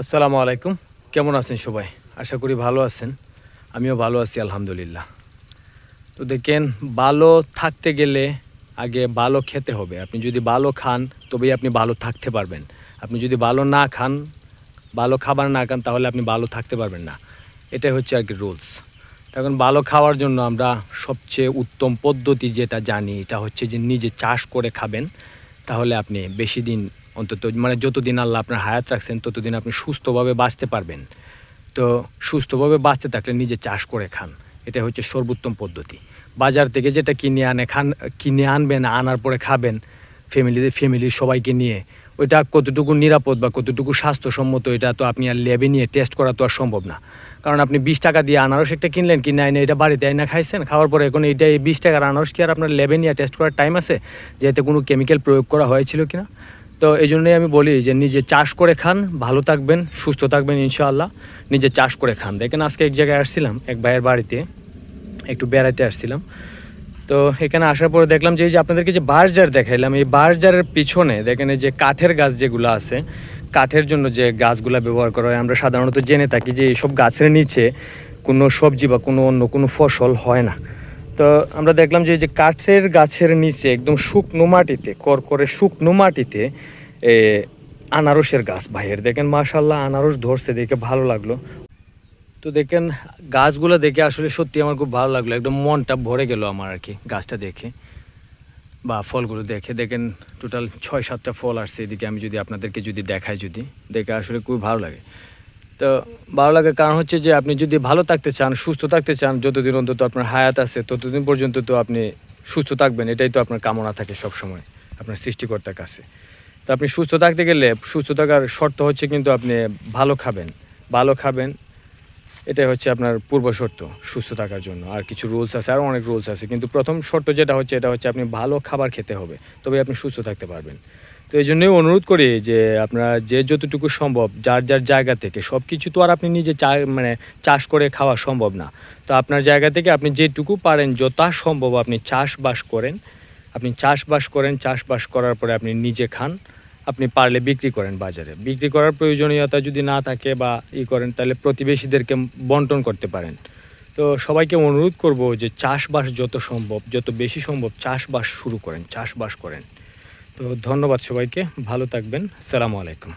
আসসালামু আলাইকুম। কেমন আছেন সবাই? আশা করি ভালো আছেন। আমিও ভালো আছি আলহামদুলিল্লাহ। তো দেখেন, ভালো থাকতে গেলে আগে ভালো খেতে হবে। আপনি যদি ভালো খান তবেই আপনি ভালো থাকতে পারবেন। আপনি যদি ভালো না খান, ভালো খাবার না খান তাহলে আপনি ভালো থাকতে পারবেন না। এটাই হচ্ছে আরকি রুলস। এখন ভালো খাওয়ার জন্য আমরা সবচেয়ে উত্তম পদ্ধতি যেটা জানি এটা হচ্ছে যে নিজে চাষ করে খাবেন। তাহলে আপনি বেশিদিন অন্তত মানে যতদিন আল্লাহ আপনার হায়াত রাখছেন ততদিন আপনি সুস্থভাবে বাঁচতে পারবেন। তো সুস্থভাবে বাঁচতে থাকলে নিজে চাষ করে খান। এটা হচ্ছে সর্বোত্তম পদ্ধতি। বাজার থেকে যেটা কিনে আনবেন, আনার পরে খাবেন ফ্যামিলির সবাইকে নিয়ে। ওইটা কতটুকু নিরাপদ বা কতটুকু স্বাস্থ্যসম্মত এটা তো আপনি আর ল্যাবে নিয়ে টেস্ট করা তো আর সম্ভব না। কারণ আপনি ৳২০ দিয়ে আনারস একটা কিনলেন, কিনে এনে এটা বাড়িতে আইনা খাইছেন। খাওয়ার পরে এখন এইটা এই ৳২০ র আনারস কি আর আপনার ল্যাবে নিয়ে টেস্ট করার টাইম আছে? যে এতে কোনো কেমিক্যাল প্রয়োগ করা হয়েছিল কিনা? তো এইজন্যই আমি বলি যে নিজে চাষ করে খান, ভালো থাকবেন, সুস্থ থাকবেন ইনশাআল্লাহ। নিজে চাষ করে খান। দেখেন আজকে এক জায়গায় আসছিলাম, এক ভাইয়ের বাড়িতে একটু বেড়াইতে আসছিলাম। তো এখানে আসার পরে দেখলাম যে এই যে আপনাদেরকে যে বাঁশঝাড় দেখাইলাম, এই বাঁশঝাড়ের পিছনে দেখেন এই যে কাঠের গাছ যেগুলো আছে, কাঠের জন্য যে গাছগুলা ব্যবহার করা হয় আমরা সাধারণত জেনে থাকি যে এইসব গাছের নিচে কোনো সবজি বা কোনো অন্য কোনো ফসল হয় না। তো আমরা দেখলাম যে এই যে কাঠের গাছের নিচে একদম শুকনো মাটিতে, করকরে শুকনো মাটিতে এ আনারসের গাছ। ভাইয়ের দেখেন মাশাআল্লাহ আনারস ধরছে, দেখে ভালো লাগলো। তো দেখেন গাছগুলো দেখে আসলে সত্যি আমার খুব ভালো লাগলো। একদম মনটা ভরে গেল আমার আরকি গাছটা দেখে বা ফলগুলো দেখে। দেখেন টোটাল ৬-৭টা ফল আসছে এদিকে, আমি যদি আপনাদেরকে যদি দেখাই, যদি দেখে আসলে খুবই ভালো লাগে। তো ভালো লাগার কারণ হচ্ছে যে আপনি যদি ভালো থাকতে চান, সুস্থ থাকতে চান, যতদিন অন্তত আপনার হায়াত আছে ততদিন পর্যন্ত তো আপনি সুস্থ থাকবেন। এটাই তো আপনার কামনা থাকে সবসময় আপনার সৃষ্টিকর্তার কাছে। তো আপনি সুস্থ থাকতে গেলে সুস্থ থাকার শর্ত হচ্ছে কিন্তু আপনি ভালো খাবেন। ভালো খাবেন, এটাই হচ্ছে আপনার পূর্ব শর্ত সুস্থ থাকার জন্য। আর কিছু রুলস আছে, আরও অনেক রুলস আছে। কিন্তু প্রথম শর্ত যেটা হচ্ছে এটা হচ্ছে আপনি ভালো খাবার খেতে হবে। তবেই আপনি সুস্থ থাকতে পারবেন। তো এইজন্যই অনুরোধ করি যে আপনারা যে যতটুকু সম্ভব যার জায়গা থেকে, সবকিছু তো আর আপনি নিজে মানে চাষ করে খাওয়া সম্ভব না। তো আপনার জায়গা থেকে আপনি যেটুকু পারেন যথাসম্ভব আপনি চাষবাস করেন। আপনি চাষবাস করেন, চাষবাস করার পরে আপনি নিজে খান। আপনি পারলে বিক্রি করেন বাজারে। বিক্রি করার প্রয়োজনীয়তা যদি না থাকে বা করেন তাহলে প্রতিবেশীদেরকে বন্টন করতে পারেন। তো সবাইকে অনুরোধ করব যে চাষবাস যত সম্ভব, যত বেশি সম্ভব চাষবাস শুরু করেন, চাষবাস করেন। তো ধন্যবাদ সবাইকে। ভালো থাকবেন। আসসালামু আলাইকুম।